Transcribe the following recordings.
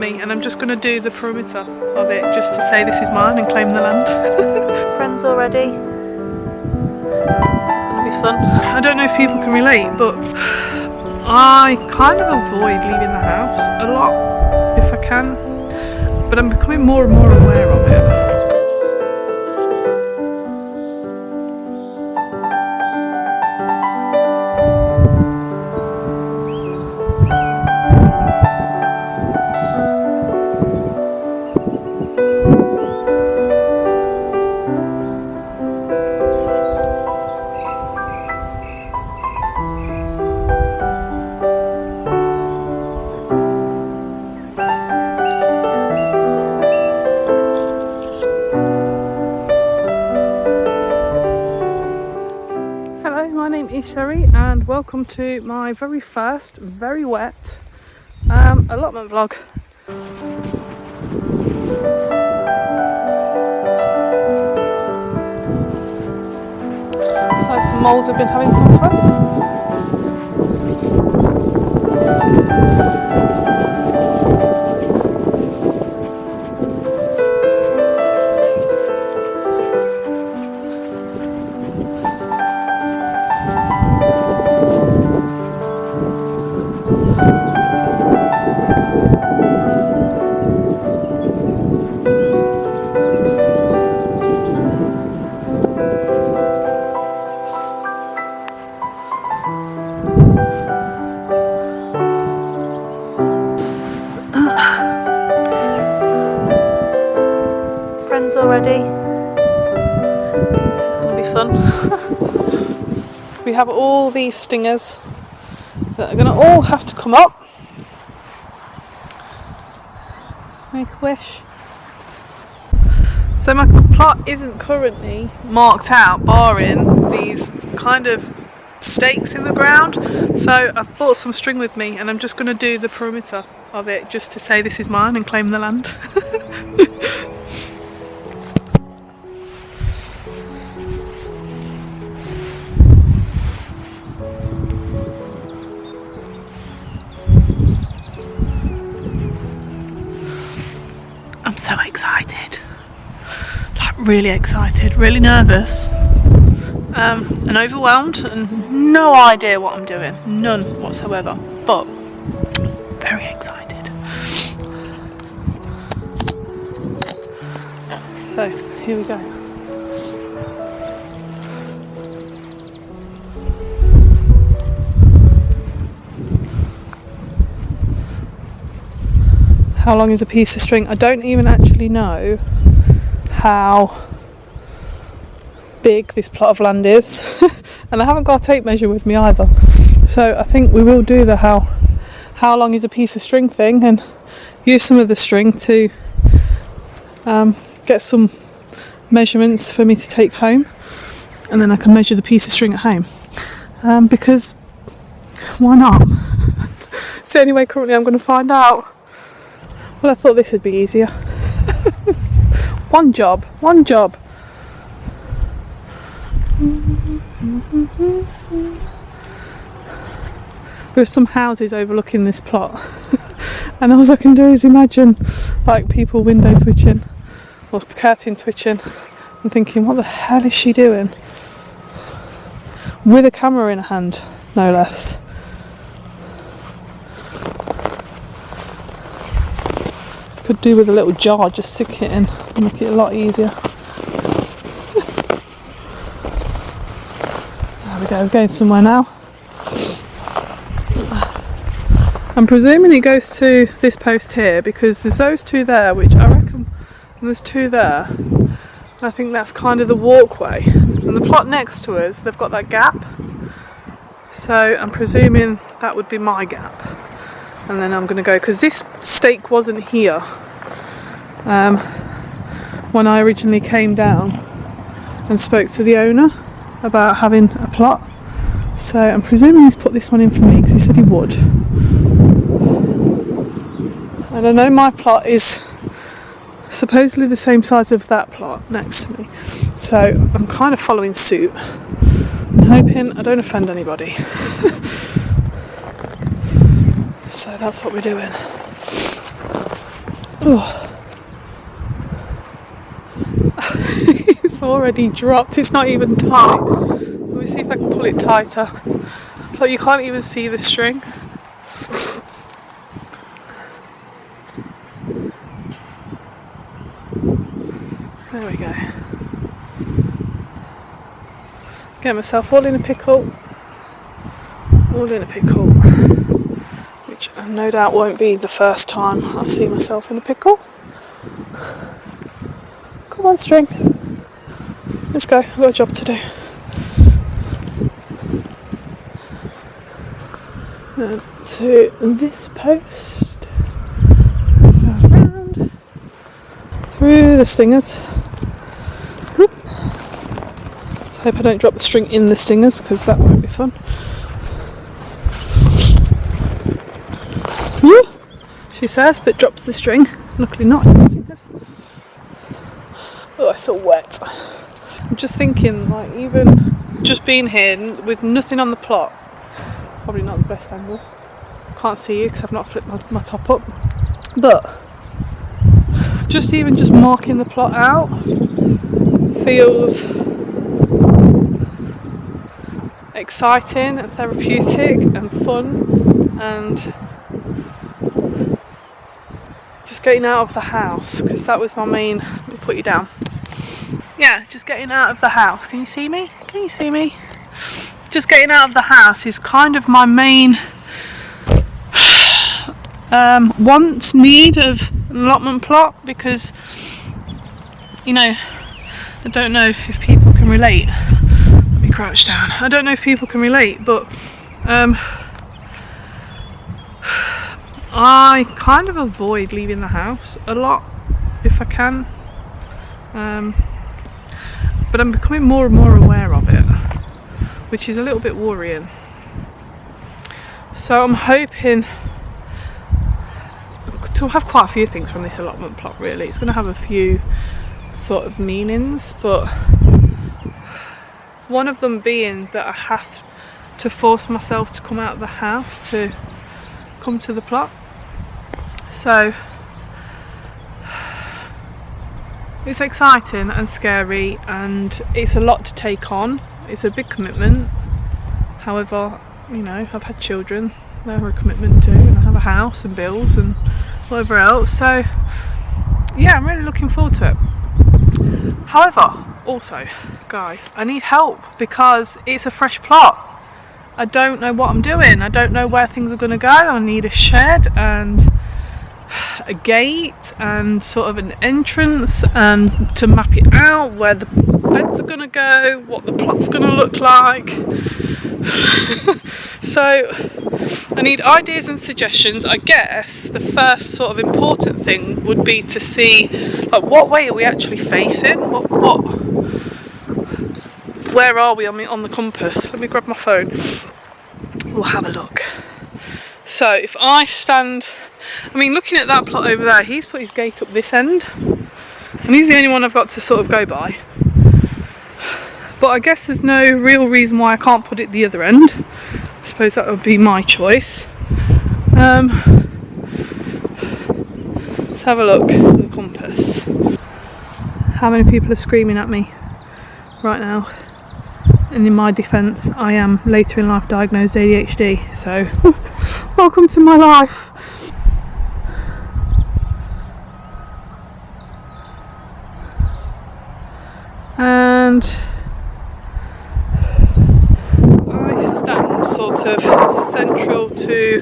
And I'm just going to do the perimeter of it just to say this is mine and claim the land. Friends already. This is going to be fun. I don't know if people can relate, but I kind of avoid leaving the house a lot if I can, but I'm becoming more and more aware of it. Sorry, and welcome to my very first, very wet allotment vlog. So some moles have been having some fun. Friends already. This is going to be fun. We have all these stingers that are going to all have to come up. Make a wish. So my plot isn't currently marked out, barring these kind of stakes in the ground. So I've brought some string with me and I'm just going to do the perimeter of it just to say this is mine and claim the land. I'm so excited, like really excited, really nervous, and overwhelmed and no idea what I'm doing, none whatsoever, but very excited. So here we go. How long is a piece of string? I don't even actually know how big this plot of land is and I haven't got a tape measure with me either, so I think we will do the how long is a piece of string thing and use some of the string to get some measurements for me to take home, and then I can measure the piece of string at home, because why not? It's the only way currently I'm going to find out. Well, I thought this would be easier. One job. There's some houses overlooking this plot and all I can do is imagine like people window twitching or curtain twitching and thinking, what the hell is she doing? With a camera in her hand, no less. Could do with a little jar, just stick it in and make it a lot easier. There we go, we're going somewhere now. I'm presuming it goes to this post here because there's those two there, which I reckon, and there's two there. And I think that's kind of the walkway. And the plot next to us, they've got that gap. So I'm presuming that would be my gap. And then I'm going to go, because this stake wasn't here when I originally came down and spoke to the owner about having a plot. So I'm presuming he's put this one in for me because he said he would. And I know my plot is supposedly the same size of that plot next to me. So I'm kind of following suit. I'm hoping I don't offend anybody. So that's what we're doing. Oh. It's already dropped, it's not even tight. Let me see if I can pull it tighter. But you can't even see the string. There we go. Get myself all in a pickle. All in a pickle. Which no doubt won't be the first time I see myself in a pickle. Come on, string. Let's go, I've got a job to do. To this post. Go around. Through the stingers. Whoop. Hope I don't drop the string in the stingers because that won't be fun. Woo! She says, but drops the string. Luckily not in the stingers. Oh, it's all wet. I'm just thinking, like, even just being here with nothing on the plot, probably not the best angle. Can't see you because I've not flipped my top up. But just marking the plot out feels exciting and therapeutic and fun, and just getting out of the house, because that was my main. Let me put you down. Yeah, just getting out of the house. Can you see me? Can you see me? Just getting out of the house is kind of my main need of an allotment plot, because, you know, I don't know if people can relate. Let me crouch down. I don't know if people can relate, but I kind of avoid leaving the house a lot if I can, but I'm becoming more and more aware of it, which is a little bit worrying. So I'm hoping to have quite a few things from this allotment plot, really. It's going to have a few sort of meanings, but one of them being that I have to force myself to come out of the house to come to the plot. So it's exciting and scary, and it's a lot to take on. It's a big commitment. However, you know, I've had children, they're a commitment too, and I have a house and bills and whatever else. So yeah, I'm really looking forward to it. However, also, guys, I need help because it's a fresh plot. I don't know what I'm doing. I don't know where things are going to go. I need a shed and a gate and sort of an entrance, and to map it out where the beds are going to go, what the plot's going to look like. So I need ideas and suggestions. I guess the first sort of important thing would be to see, like, what way are we actually facing? Where are we on the compass? Let me grab my phone. We'll have a look. So if I stand, I mean, looking at that plot over there, he's put his gate up this end, and he's the only one I've got to sort of go by. But I guess there's no real reason why I can't put it the other end. I suppose that would be my choice. Let's have a look at the compass. How many people are screaming at me right now? And in my defence, I am later in life diagnosed ADHD, so welcome to my life. And I stand sort of central to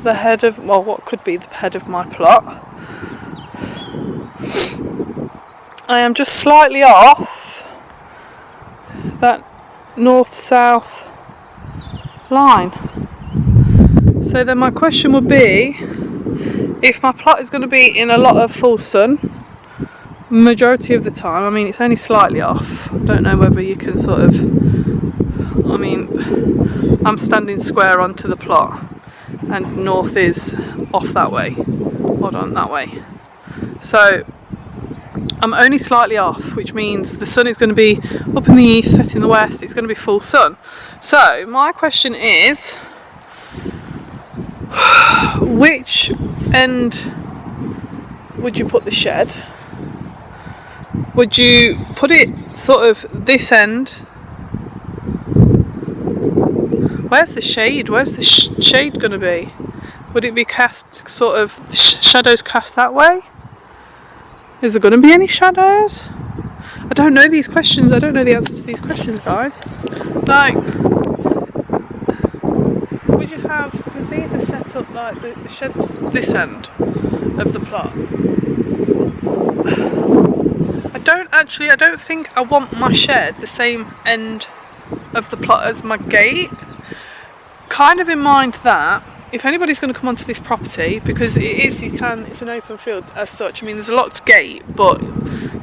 the head of, well, what could be the head of my plot. I am just slightly off that north-south line. So then my question would be, if my plot is going to be in a lot of full sun majority of the time, I mean, it's only slightly off. I don't know whether you can sort of, I mean, I'm standing square onto the plot and north is off that way. Hold on, that way. So I'm only slightly off, which means the sun is going to be up in the east, set in the west. It's going to be full sun. So my question is, which end would you put the shed? Would you put it sort of this end? Where's the shade? Where's the shade going to be? Would it be cast sort of shadows cast that way? Is there going to be any shadows? I don't know these questions. I don't know the answers to these questions, guys. Like, would you have, because these are set up like the shed's this end of the plot. I don't think I want my shed the same end of the plot as my gate. Kind of in mind that if anybody's going to come onto this property, because it's an open field as such. I mean, there's a locked gate, but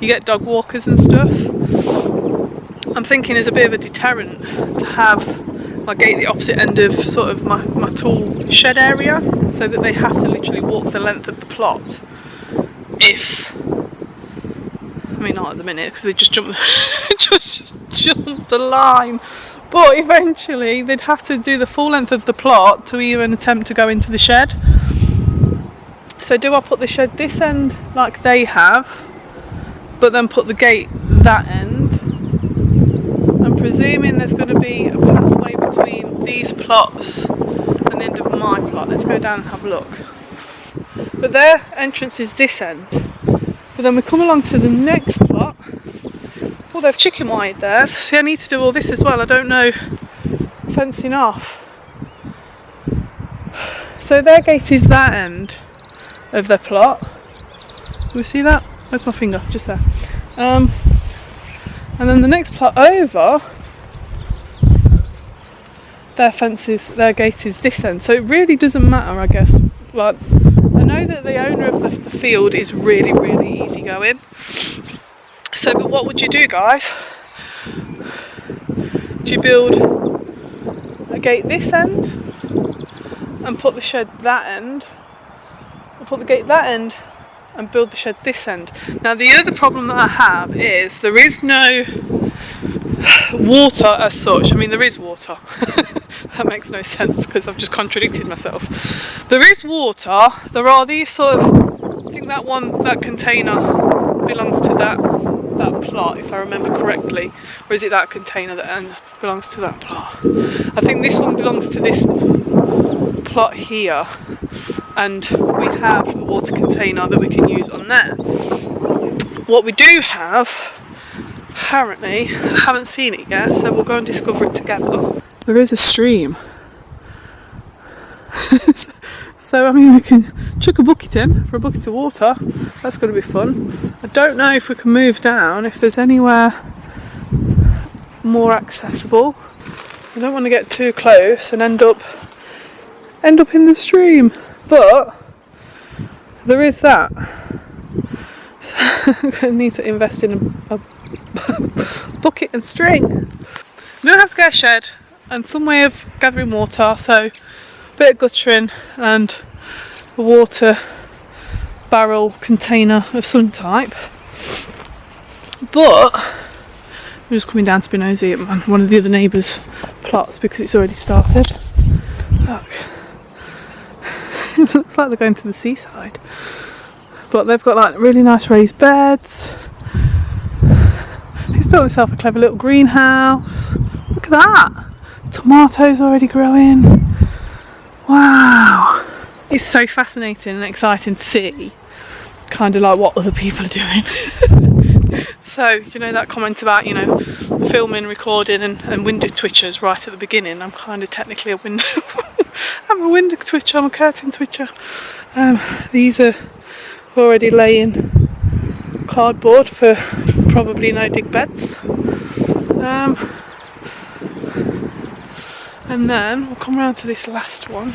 you get dog walkers and stuff. I'm thinking as a bit of a deterrent to have my gate the opposite end of sort of my tool shed area, so that they have to literally walk the length of the plot. I mean, not at the minute, because they just jump the line. But eventually they'd have to do the full length of the plot to even attempt to go into the shed. So do I put the shed this end like they have, but then put the gate that end? I'm presuming there's going to be a pathway between these plots and the end of my plot. Let's go down and have a look. But their entrance is this end. But then we come along to the next plot. Oh, they've chicken wired there. So see, I need to do all this as well. I don't know fencing off. So their gate is that end of their plot. Do we see that? Where's my finger? Just there. And then the next plot over, their gate is this end. So it really doesn't matter, I guess. Like, I know that the owner of the field is really, really easygoing. So, but what would you do, guys? Do you build a gate this end and put the shed that end, or put the gate that end and build the shed this end? Now, the other problem that I have is there is no water as such. I mean, there is water. That makes no sense because I've just contradicted myself. There is water. There are these sort of, I think that container belongs to that plot, if I remember correctly, or is it that container that belongs to that plot? I think this one belongs to this plot here, and we have a water container that we can use on there. What we do have, apparently, I haven't seen it yet, so we'll go and discover it together. There is a stream. So I mean, we can chuck a bucket in for a bucket of water. That's going to be fun. I don't know if we can move down, if there's anywhere more accessible. I don't want to get too close and end up in the stream, but there is that. So I'm going to need to invest in a bucket and string. I'm going to have to get a shed and some way of gathering water, so a bit of guttering and a water barrel container of some type. But I'm just coming down to be nosy at one of the other neighbours' plots because it's already started. Look. It looks like they're going to the seaside. But they've got like really nice raised beds. He's built himself a clever little greenhouse. Look at that! Tomatoes already growing. Wow! It's so fascinating and exciting to see kind of like what other people are doing. So, you know that comment about, you know, filming, recording and window twitchers right at the beginning. I'm kind of technically a window I'm a window twitcher, I'm a curtain twitcher. These are already laying cardboard for probably no dig beds. And then we'll come around to this last one.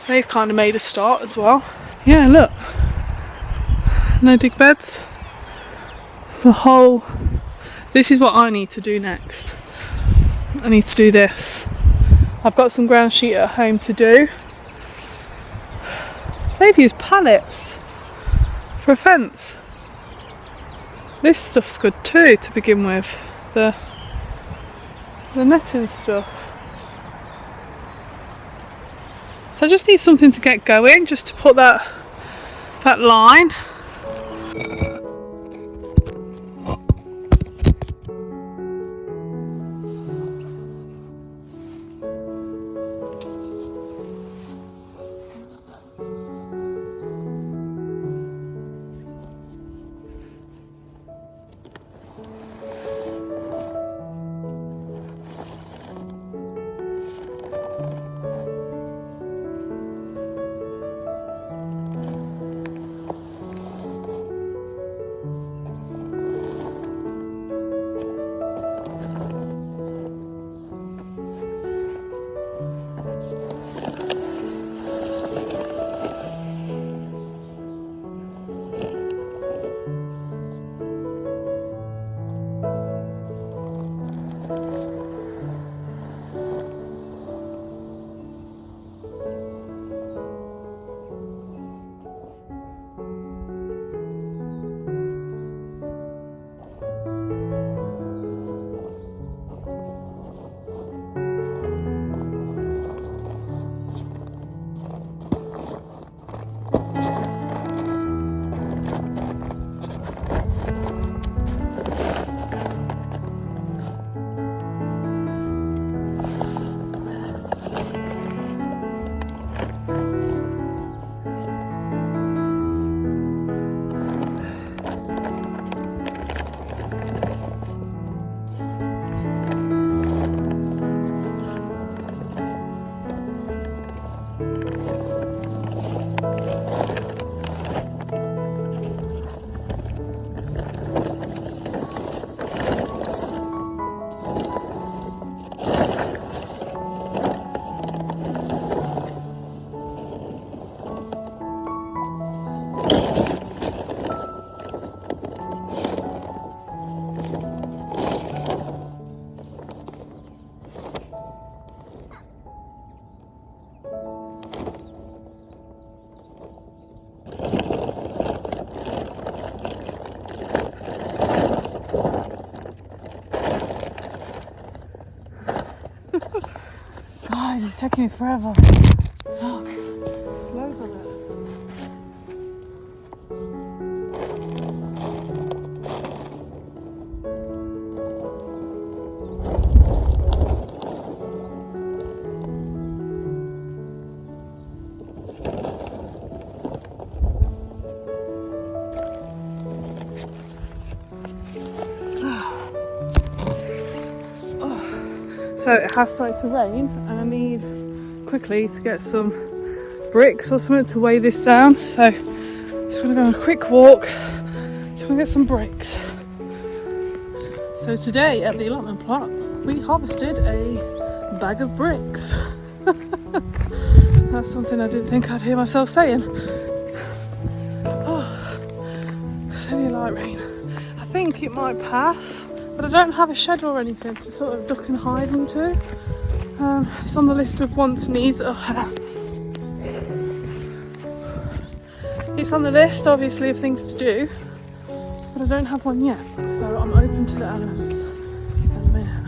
They've kind of made a start as well. Yeah, look. No dig beds. This is what I need to do next. I need to do this. I've got some ground sheet at home to do. They've used pallets for a fence. This stuff's good too to begin with. The netting stuff. So I just need something to get going, just to put that line. It's taking me forever. Look, loads of it. So it has started to rain and I need quickly to get some bricks or something to weigh this down. So just going to go on a quick walk to get some bricks. So today at the allotment plot we harvested a bag of bricks. That's something I didn't think I'd hear myself saying. Oh, it's only a light rain. I think it might pass. But I don't have a shed or anything to sort of duck and hide into. It's on the list of wants, needs. It's on the list, obviously, of things to do, but I don't have one yet. So I'm open to the elements at the minute,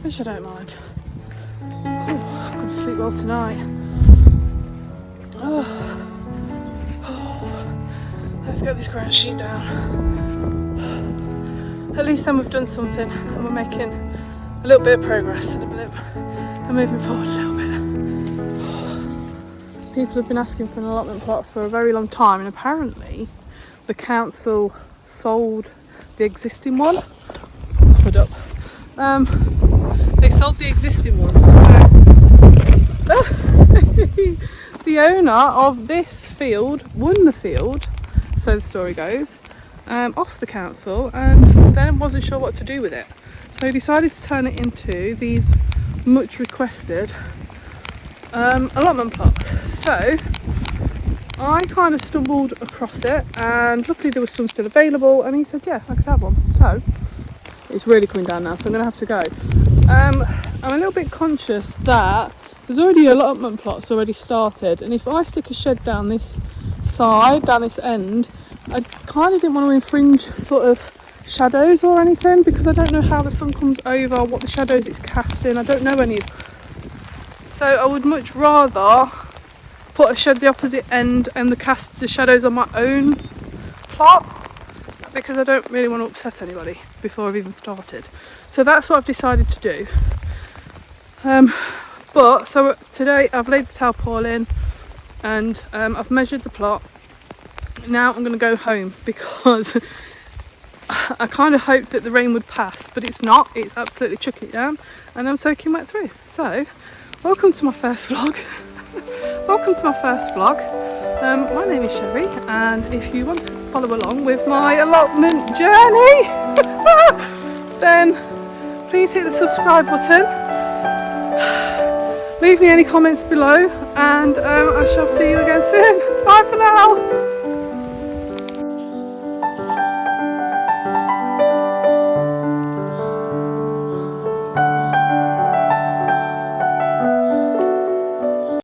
which I don't mind. I'm going to sleep well tonight. Let's get this ground sheet down. At least then we've done something and we're making a little bit of progress and moving forward a little bit. People have been asking for an allotment plot for a very long time, and apparently the council sold the existing one. Put up. They sold the existing one. So the owner of this field won the field, so the story goes, off the council, and then wasn't sure what to do with it. So he decided to turn it into these much requested allotment plots. So I kind of stumbled across it, and luckily there was some still available, and he said yeah, I could have one. So it's really coming down now, so I'm going to have to go. I'm a little bit conscious that there's already allotment plots already started, and if I stick a shed down this side, down this end, I kind of didn't want to infringe sort of shadows or anything, because I don't know how the sun comes over, what the shadows it's casting, I don't know any. So I would much rather put a shed the opposite end and cast the shadows on my own plot, because I don't really want to upset anybody before I've even started. So that's what I've decided to do. But so today I've laid the tarpaulin in, and I've measured the plot. Now I'm going to go home because I kind of hoped that the rain would pass, but it's not. It's absolutely chucking it down, and I'm soaking wet through. So, welcome to my first vlog. Welcome to my first vlog. My name is Sherry, and if you want to follow along with my allotment journey, then please hit the subscribe button. Leave me any comments below, and I shall see you again soon. Bye for now.